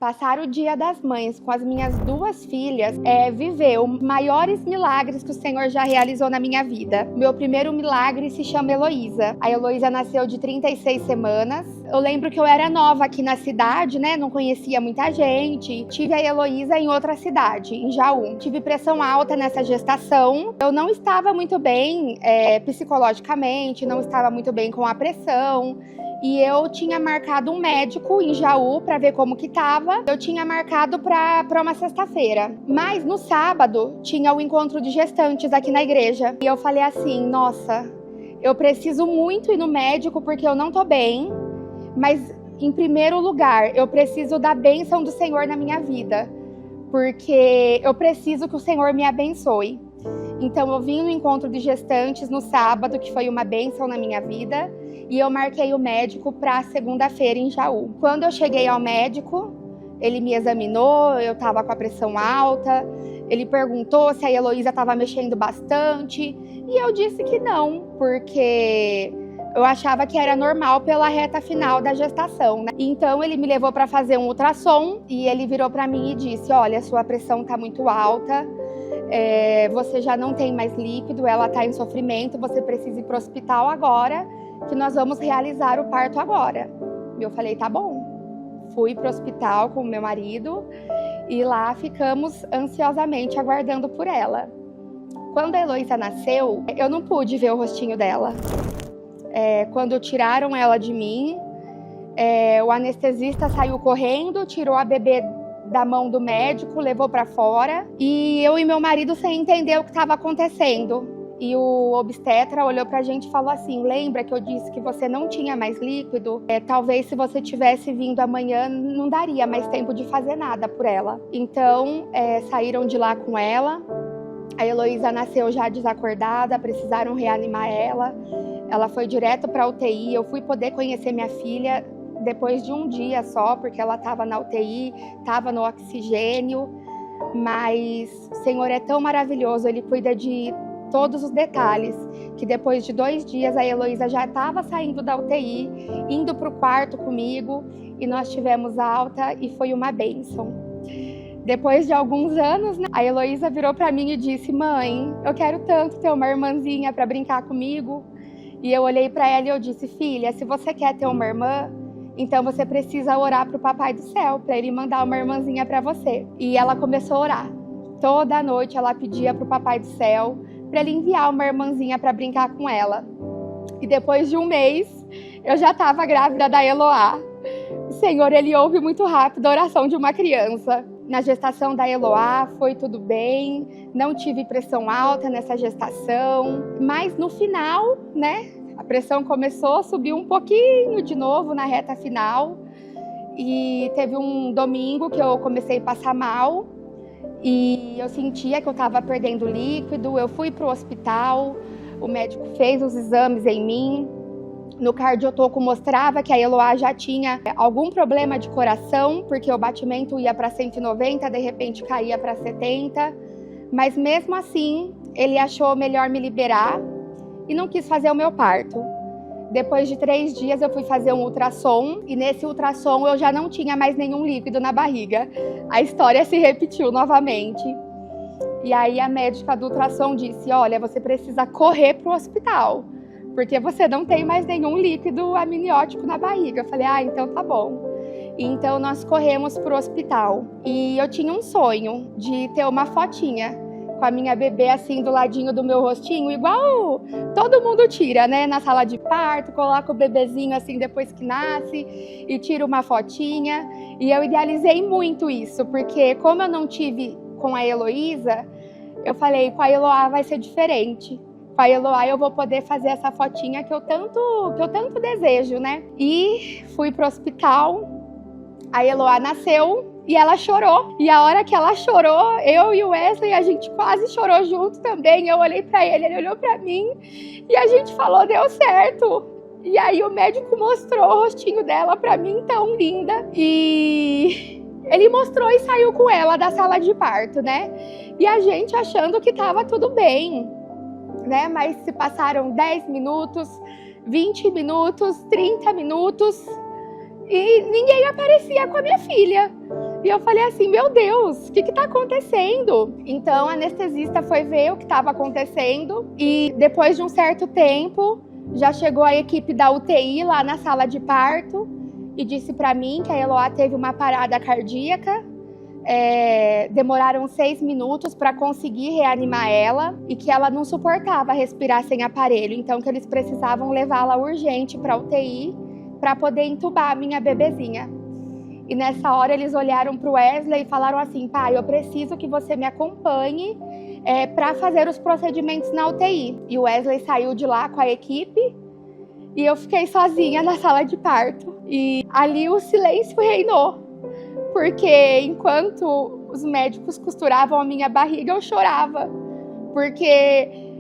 Passar o Dia das Mães com as minhas duas filhas viver os maiores milagres que o Senhor já realizou na minha vida. Meu primeiro milagre se chama Heloísa. A Heloísa nasceu de 36 semanas. Eu lembro que eu era nova aqui na cidade, né? Não conhecia muita gente. Tive a Heloísa em outra cidade, em Jaú. Tive pressão alta nessa gestação. Eu não estava muito bem psicologicamente, não estava muito bem com a pressão. E eu tinha marcado um médico em Jaú para ver como que tava. Eu tinha marcado para uma sexta-feira. Mas no sábado tinha o encontro de gestantes aqui na igreja. E eu falei assim, nossa, eu preciso muito ir no médico porque eu não tô bem. Mas em primeiro lugar, eu preciso da bênção do Senhor na minha vida. Porque eu preciso que o Senhor me abençoe. Então eu vim no encontro de gestantes no sábado, que foi uma bênção na minha vida. E eu marquei o médico para segunda-feira em Jaú. Quando eu cheguei ao médico, ele me examinou, eu estava com a pressão alta. Ele perguntou se a Heloísa estava mexendo bastante. E eu disse que não, porque eu achava que era normal pela reta final da gestação, né? Então ele me levou para fazer um ultrassom e ele virou para mim e disse, olha, sua pressão está muito alta. Você já não tem mais líquido, ela está em sofrimento, você precisa ir para o hospital agora, que nós vamos realizar o parto agora. E eu falei, tá bom. Fui para o hospital com o meu marido e lá ficamos ansiosamente aguardando por ela. Quando a Heloísa nasceu, eu não pude ver o rostinho dela. Quando tiraram ela de mim, o anestesista saiu correndo, tirou a bebê da mão do médico, levou para fora. E eu e meu marido sem entender o que estava acontecendo. E o obstetra olhou pra gente e falou assim, lembra que eu disse que você não tinha mais líquido? Talvez se você tivesse vindo amanhã, não daria mais tempo de fazer nada por ela. Então, saíram de lá com ela. A Heloísa nasceu já desacordada, precisaram reanimar ela. Ela foi direto pra UTI. Eu fui poder conhecer minha filha depois de um dia só, porque ela estava na UTI, estava no oxigênio. Mas o Senhor é tão maravilhoso, Ele cuida de todos os detalhes, que depois de 2 dias a Heloísa já estava saindo da UTI, indo para o quarto comigo, e nós tivemos alta e foi uma bênção. Depois de alguns anos, né, a Heloísa virou para mim e disse, mãe, eu quero tanto ter uma irmãzinha para brincar comigo. E eu olhei para ela e eu disse, filha, se você quer ter uma irmã, então você precisa orar para o Papai do Céu, para ele mandar uma irmãzinha para você. E ela começou a orar. Toda noite ela pedia para o Papai do Céu para ele enviar uma irmãzinha para brincar com ela. E depois de 1 mês, eu já estava grávida da Eloá. O Senhor, Ele ouve muito rápido a oração de uma criança. Na gestação da Eloá foi tudo bem, não tive pressão alta nessa gestação. Mas no final, né, a pressão começou a subir um pouquinho de novo na reta final. E teve um domingo que eu comecei a passar mal. E eu sentia que eu estava perdendo líquido, eu fui para o hospital, o médico fez os exames em mim. No cardiotoco mostrava que a Eloá já tinha algum problema de coração, porque o batimento ia para 190, de repente caía para 70. Mas mesmo assim, ele achou melhor me liberar e não quis fazer o meu parto. Depois de 3 dias eu fui fazer um ultrassom e nesse ultrassom eu já não tinha mais nenhum líquido na barriga. A história se repetiu novamente. E aí a médica do ultrassom disse, olha, você precisa correr para o hospital, porque você não tem mais nenhum líquido amniótico na barriga. Eu falei, então tá bom. Então nós corremos para o hospital e eu tinha um sonho de ter uma fotinha com a minha bebê assim do ladinho do meu rostinho, igual todo mundo tira, né? Na sala de parto, coloca o bebezinho assim depois que nasce e tira uma fotinha. E eu idealizei muito isso, porque como eu não tive com a Heloísa, eu falei, com a Eloá vai ser diferente. Com a Eloá eu vou poder fazer essa fotinha que eu tanto desejo, né? E fui pro hospital, a Eloá nasceu. E ela chorou. E a hora que ela chorou, eu e o Wesley, a gente quase chorou junto também. Eu olhei pra ele, ele olhou pra mim. E a gente falou, deu certo. E aí o médico mostrou o rostinho dela pra mim, tão linda. E ele mostrou e saiu com ela da sala de parto, né? E a gente achando que tava tudo bem, né? Mas se passaram 10 minutos, 20 minutos, 30 minutos... e ninguém aparecia com a minha filha. E eu falei assim, meu Deus, o que está acontecendo? Então a anestesista foi ver o que estava acontecendo e depois de um certo tempo já chegou a equipe da UTI lá na sala de parto e disse para mim que a Eloá teve uma parada cardíaca. Demoraram 6 minutos para conseguir reanimar ela e que ela não suportava respirar sem aparelho, então que eles precisavam levá-la urgente para a UTI para poder entubar a minha bebezinha. E nessa hora eles olharam para o Wesley e falaram assim, pai, eu preciso que você me acompanhe para fazer os procedimentos na UTI. E o Wesley saiu de lá com a equipe e eu fiquei sozinha na sala de parto. E ali o silêncio reinou, porque enquanto os médicos costuravam a minha barriga, eu chorava, porque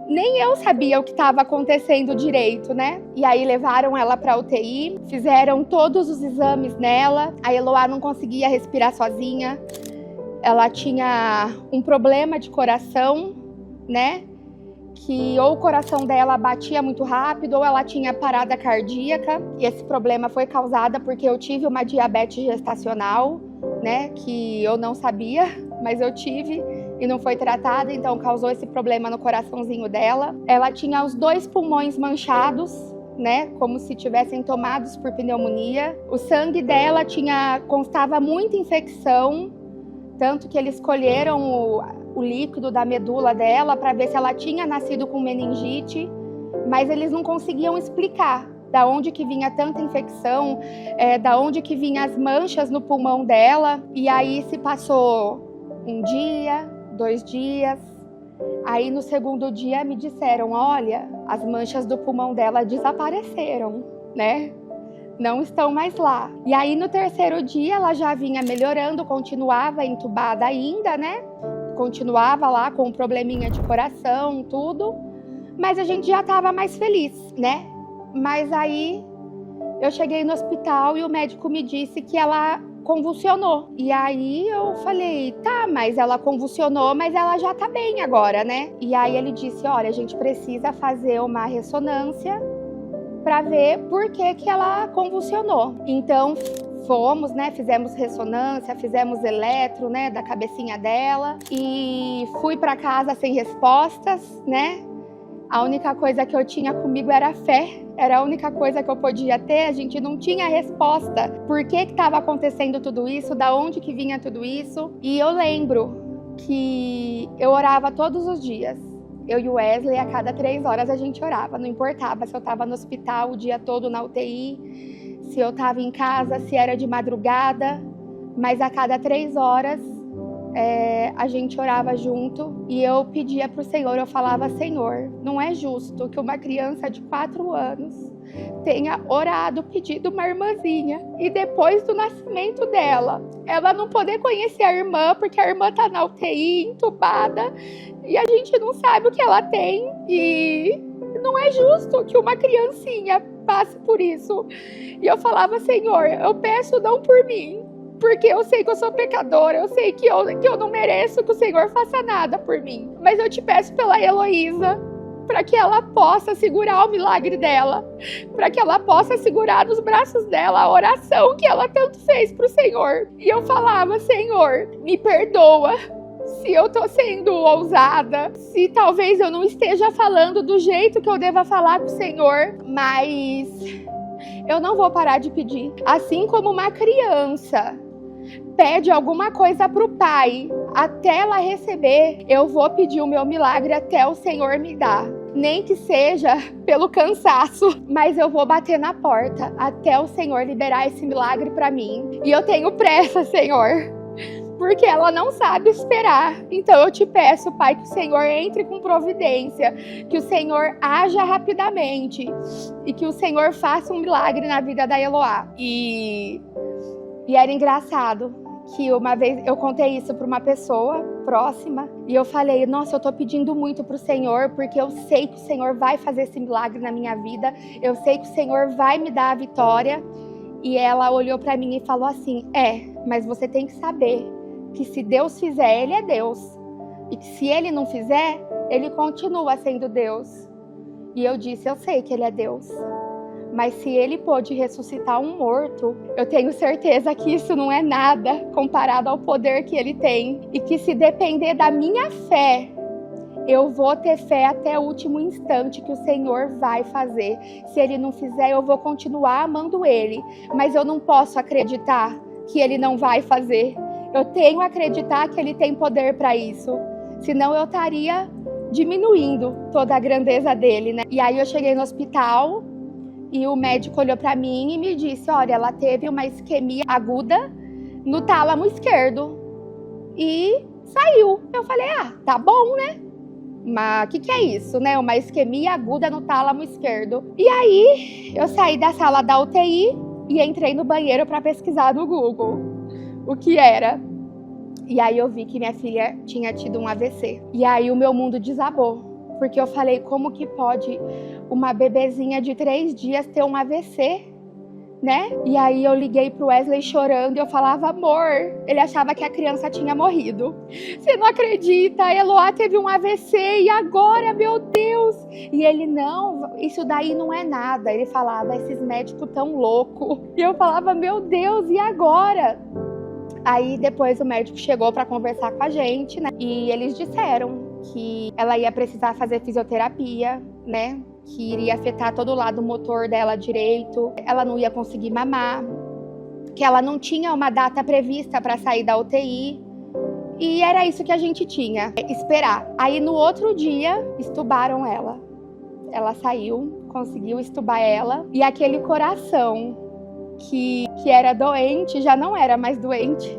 nem eu sabia o que estava acontecendo direito, né? E aí levaram ela para a UTI, fizeram todos os exames nela. A Eloá não conseguia respirar sozinha. Ela tinha um problema de coração, né? Que ou o coração dela batia muito rápido ou ela tinha parada cardíaca. E esse problema foi causado porque eu tive uma diabetes gestacional, né? Que eu não sabia, mas eu tive e não foi tratada, então causou esse problema no coraçãozinho dela. Ela tinha os 2 pulmões manchados, né, como se tivessem tomados por pneumonia. O sangue dela constava muita infecção, tanto que eles colheram o líquido da medula dela para ver se ela tinha nascido com meningite, mas eles não conseguiam explicar da onde que vinha tanta infecção, da onde que vinha as manchas no pulmão dela. E aí se passou 1 dia, 2 dias, aí no segundo dia me disseram, olha, as manchas do pulmão dela desapareceram, né? Não estão mais lá. E aí no terceiro dia ela já vinha melhorando, continuava entubada ainda, né? Continuava lá com um probleminha de coração, tudo, mas a gente já estava mais feliz, né? Mas aí eu cheguei no hospital e o médico me disse que ela convulsionou. E aí eu falei, tá, mas ela convulsionou, mas ela já tá bem agora, né? E aí ele disse, olha, a gente precisa fazer uma ressonância para ver por que ela convulsionou. Então fomos, né, fizemos ressonância, fizemos eletro, né, da cabecinha dela e fui para casa sem respostas, né? A única coisa que eu tinha comigo era fé, era a única coisa que eu podia ter, a gente não tinha resposta. Por que estava acontecendo tudo isso, da onde que vinha tudo isso? E eu lembro que eu orava todos os dias. Eu e o Wesley, a cada 3 horas a gente orava, não importava se eu estava no hospital o dia todo na UTI, se eu estava em casa, se era de madrugada, mas a cada 3 horas a gente orava junto e eu pedia para o Senhor, eu falava, Senhor, não é justo que uma criança de 4 anos tenha orado, pedido uma irmãzinha e depois do nascimento dela, ela não poder conhecer a irmã porque a irmã está na UTI, entubada, e a gente não sabe o que ela tem e não é justo que uma criancinha passe por isso. E eu falava, Senhor, eu peço não por mim, porque eu sei que eu sou pecadora, eu sei que eu não mereço que o Senhor faça nada por mim. Mas eu te peço pela Heloísa, para que ela possa segurar o milagre dela, para que ela possa segurar nos braços dela a oração que ela tanto fez para o Senhor. E eu falava, Senhor, me perdoa se eu tô sendo ousada, se talvez eu não esteja falando do jeito que eu deva falar com o Senhor, mas eu não vou parar de pedir. Assim como uma criança pede alguma coisa pro pai até ela receber, eu vou pedir o meu milagre até o Senhor me dar. Nem que seja pelo cansaço, mas eu vou bater na porta até o Senhor liberar esse milagre para mim. E eu tenho pressa, Senhor, porque ela não sabe esperar. Então eu te peço, Pai, que o Senhor entre com providência, que o Senhor haja rapidamente e que o Senhor faça um milagre na vida da Eloá. E era engraçado que uma vez eu contei isso para uma pessoa próxima e eu falei, nossa, eu tô pedindo muito pro Senhor porque eu sei que o Senhor vai fazer esse milagre na minha vida, eu sei que o Senhor vai me dar a vitória. E ela olhou para mim e falou assim, mas você tem que saber que se Deus fizer, Ele é Deus. E que se Ele não fizer, Ele continua sendo Deus. E eu disse, eu sei que Ele é Deus. Mas se ele pôde ressuscitar um morto, eu tenho certeza que isso não é nada comparado ao poder que ele tem. E que se depender da minha fé, eu vou ter fé até o último instante que o Senhor vai fazer. Se ele não fizer, eu vou continuar amando ele. Mas eu não posso acreditar que ele não vai fazer. Eu tenho que acreditar que ele tem poder para isso. Senão eu estaria diminuindo toda a grandeza dele, né? E aí eu cheguei no hospital e o médico olhou para mim e me disse, olha, ela teve uma isquemia aguda no tálamo esquerdo. E saiu. Eu falei, tá bom, né? Mas o que é isso, né? Uma isquemia aguda no tálamo esquerdo. E aí eu saí da sala da UTI e entrei no banheiro para pesquisar no Google o que era. E aí eu vi que minha filha tinha tido um AVC. E aí o meu mundo desabou. Porque eu falei, como que pode uma bebezinha de 3 dias ter um AVC, né? E aí eu liguei pro Wesley chorando e eu falava, amor, ele achava que a criança tinha morrido. Você não acredita, a Eloá teve um AVC e agora, meu Deus. E ele, não, isso daí não é nada. Ele falava, esses médicos tão loucos. E eu falava, meu Deus, e agora? Aí depois o médico chegou para conversar com a gente, né? E eles disseram que ela ia precisar fazer fisioterapia, né? Que iria afetar todo o lado motor dela direito. Ela não ia conseguir mamar. Que ela não tinha uma data prevista para sair da UTI. E era isso que a gente tinha, esperar. Aí no outro dia, estubaram ela. Ela saiu, conseguiu estubar ela. E aquele coração que era doente, já não era mais doente.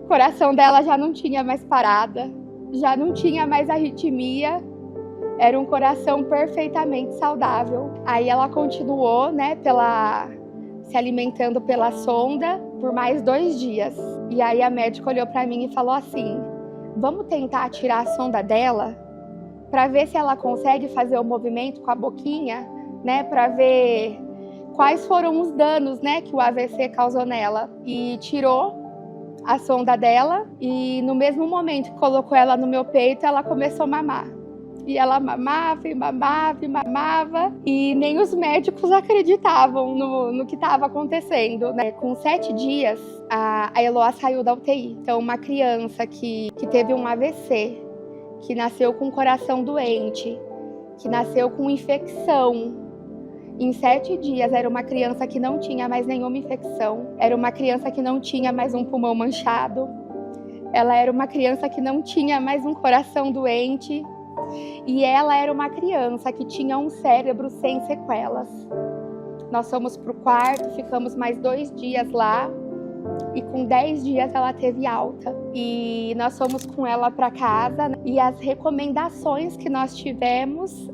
O coração dela já não tinha mais parada, já não tinha mais arritmia. Era um coração perfeitamente saudável. Aí ela continuou, né, se alimentando pela sonda por mais 2 dias. E aí a médica olhou para mim e falou assim, vamos tentar tirar a sonda dela para ver se ela consegue fazer o movimento com a boquinha, né, para ver quais foram os danos, né, que o AVC causou nela. E tirou a sonda dela e no mesmo momento que colocou ela no meu peito, ela começou a mamar. E ela mamava e mamava e mamava e nem os médicos acreditavam no que estava acontecendo, né? Com 7 dias, a Eloá saiu da UTI. Então, uma criança que teve um AVC, que nasceu com o coração doente, que nasceu com infecção, em 7 dias era uma criança que não tinha mais nenhuma infecção, era uma criança que não tinha mais um pulmão manchado, ela era uma criança que não tinha mais um coração doente e ela era uma criança que tinha um cérebro sem sequelas. Nós fomos pro quarto, ficamos mais 2 dias lá e com 10 dias ela teve alta. E nós fomos com ela para casa e as recomendações que nós tivemos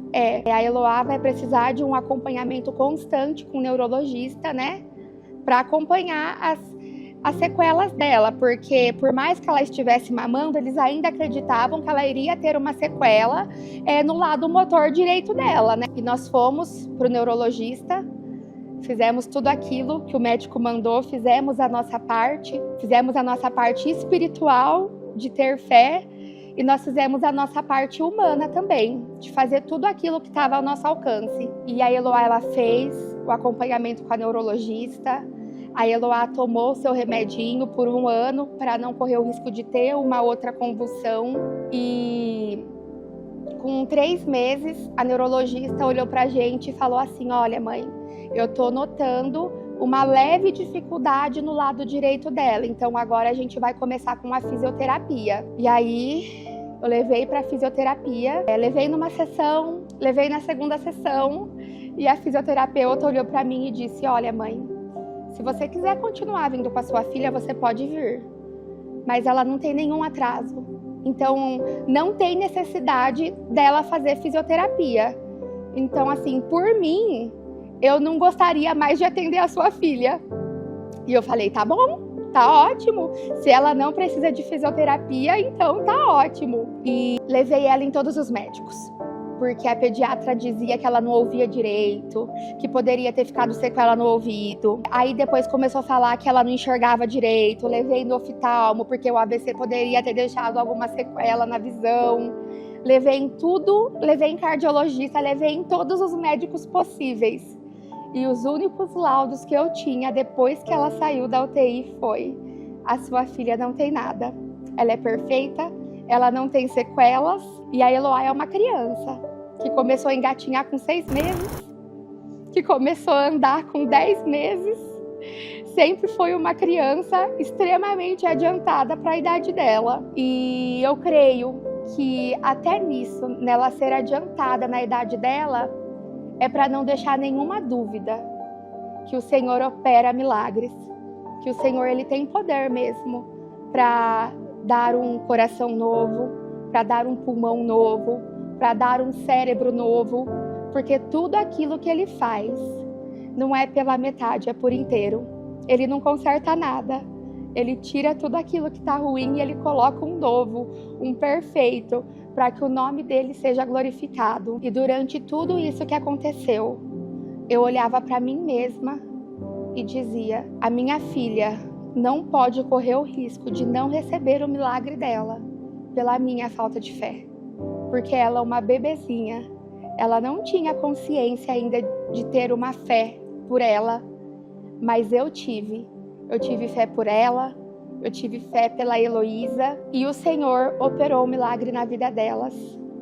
a Eloá vai precisar de um acompanhamento constante com o neurologista, né? Para acompanhar as sequelas dela, porque por mais que ela estivesse mamando, eles ainda acreditavam que ela iria ter uma sequela no lado motor direito dela, né? E nós fomos pro neurologista, fizemos tudo aquilo que o médico mandou, fizemos a nossa parte espiritual de ter fé e nós fizemos a nossa parte humana também, de fazer tudo aquilo que estava ao nosso alcance. E a Eloá, ela fez o acompanhamento com a neurologista, a Eloá tomou seu remedinho por 1 ano para não correr o risco de ter uma outra convulsão e com 3 meses a neurologista olhou para a gente e falou assim, olha mãe, eu tô notando uma leve dificuldade no lado direito dela, então agora a gente vai começar com a fisioterapia. E aí eu levei para fisioterapia, levei numa sessão, levei na segunda sessão e a fisioterapeuta olhou para mim e disse, olha mãe, se você quiser continuar vindo com a sua filha, você pode vir, mas ela não tem nenhum atraso, então não tem necessidade dela fazer fisioterapia. Então assim, por mim, eu não gostaria mais de atender a sua filha. E eu falei, tá bom, tá ótimo. Se ela não precisa de fisioterapia, então tá ótimo. E levei ela em todos os médicos, porque a pediatra dizia que ela não ouvia direito, que poderia ter ficado sequela no ouvido. Aí depois começou a falar que ela não enxergava direito. Levei no oftalmo, porque o AVC poderia ter deixado alguma sequela na visão. Levei em tudo, levei em cardiologista, levei em todos os médicos possíveis. E os únicos laudos que eu tinha depois que ela saiu da UTI foi: a sua filha não tem nada, ela é perfeita, ela não tem sequelas. E a Eloá é uma criança que começou a engatinhar com 6 meses, que começou a andar com 10 meses, sempre foi uma criança extremamente adiantada para a idade dela. E eu creio que até nisso, nela ser adiantada na idade dela, é para não deixar nenhuma dúvida que o Senhor opera milagres, que o Senhor ele tem poder mesmo para dar um coração novo, para dar um pulmão novo, para dar um cérebro novo, porque tudo aquilo que ele faz não é pela metade, é por inteiro. Ele não conserta nada, ele tira tudo aquilo que está ruim e ele coloca um novo, um perfeito, para que o nome dele seja glorificado. E durante tudo isso que aconteceu, eu olhava para mim mesma e dizia: a minha filha não pode correr o risco de não receber o milagre dela pela minha falta de fé, porque ela é uma bebezinha, ela não tinha consciência ainda de ter uma fé por ela, mas eu tive fé por ela, eu tive fé pela Heloísa e o Senhor operou o milagre na vida delas.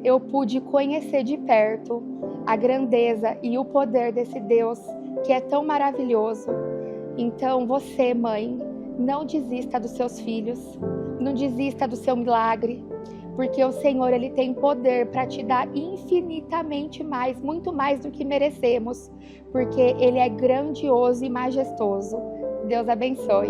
Eu pude conhecer de perto a grandeza e o poder desse Deus que é tão maravilhoso. Então você, mãe, não desista dos seus filhos, não desista do seu milagre, porque o Senhor ele tem poder para te dar infinitamente mais, muito mais do que merecemos, porque ele é grandioso e majestoso. Deus abençoe.